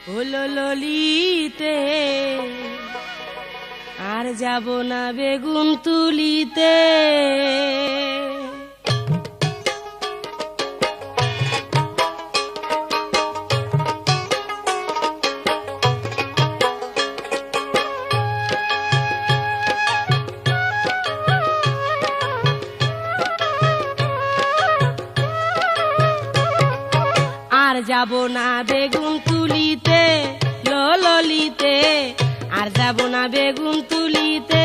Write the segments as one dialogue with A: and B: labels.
A: হলো ললিতে আর যাব না বেগুন তুলিতে। আর যাব না বেগুন তুলিতে ললিতে, আর যাব না বেগুন তুলিতে।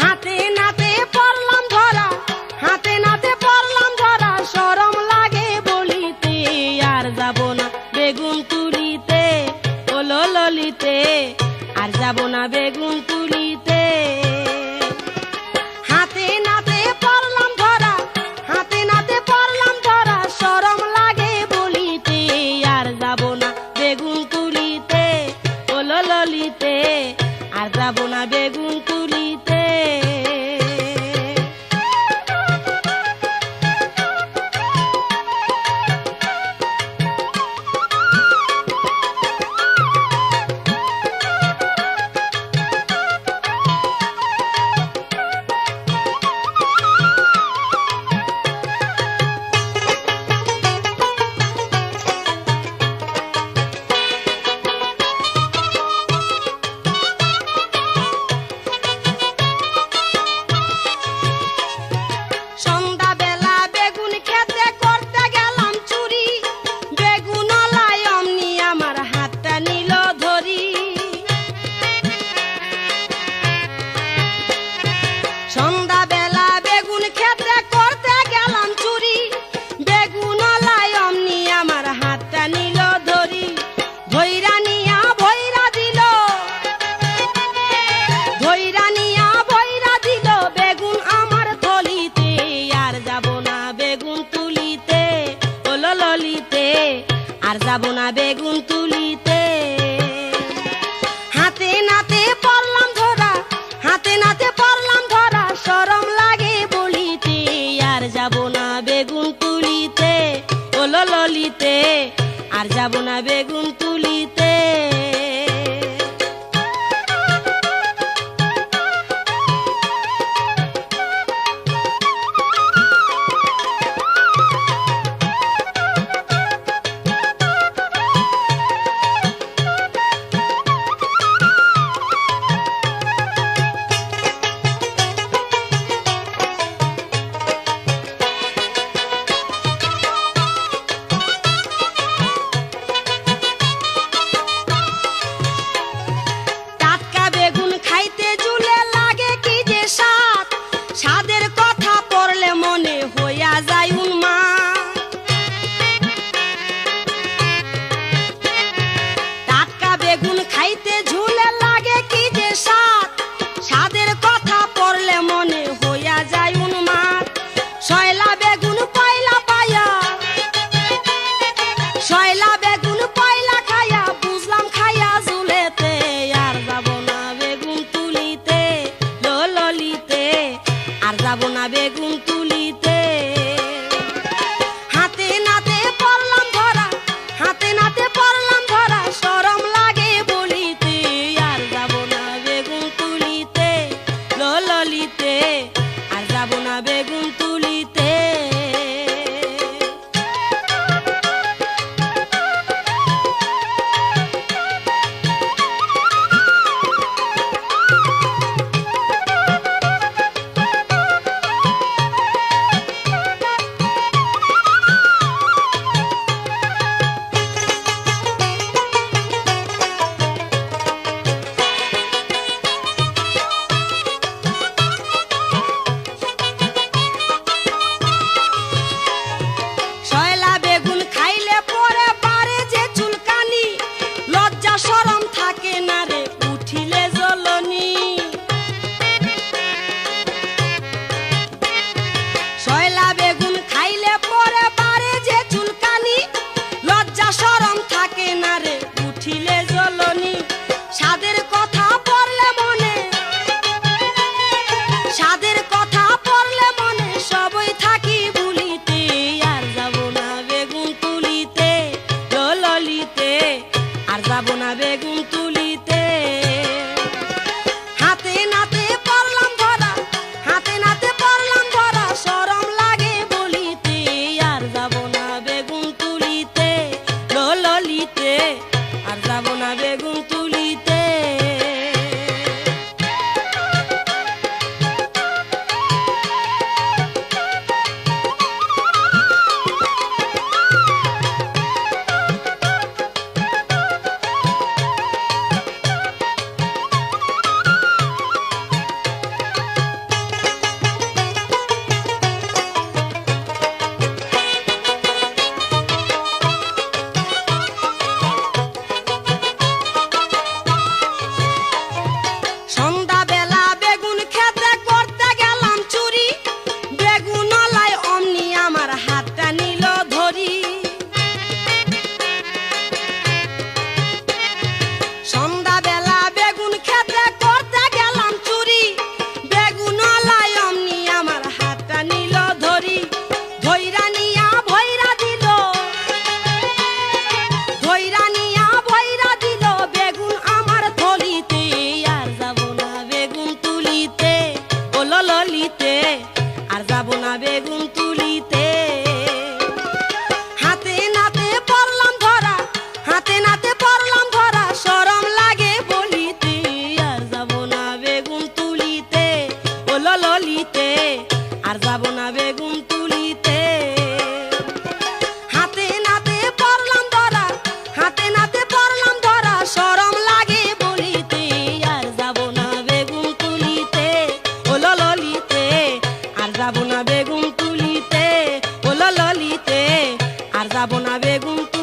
A: হাতে নাতে পড়লাম ধরা, হাতে নাতে পড়লাম ধরা, শরম লাগে বলিতে। আর যাব না বেগুন তুলিতে ললিতে, আর যাব না বেগুন তুলিতে। হাতে নাতে পড়লাম ধরা, হাতে নাতে পড়লাম ধরা, শরম লাগে বলিতে। আর যাব না বেগুন তুলিতে ললিতে, আর যাব না বেগুন তুলিতে। সন্ধ্যাবেলা বেগুন খেতে করতে গেলাম চুরি, বেগুনওয়ালায় অমনি আমার হাতটা নিল ধরি। ধইরা নিয়া ভইরা দিল, ধইরা নিয়া ভইরা দিল বেগুন আমার থলিতে। আর যাব না বেগুন তুলিতে ললিতে, আর যাব না বেগুন তুলিতে। হাতে নাতে পড়লাম ধরা, হাতে নাতে পড়লাম ধরা, শরম লাগে বলিতে। আর যাব না বেগুন তুলিতে ললিতে, আর যাব না বেগুন তুলিতে। বেগুন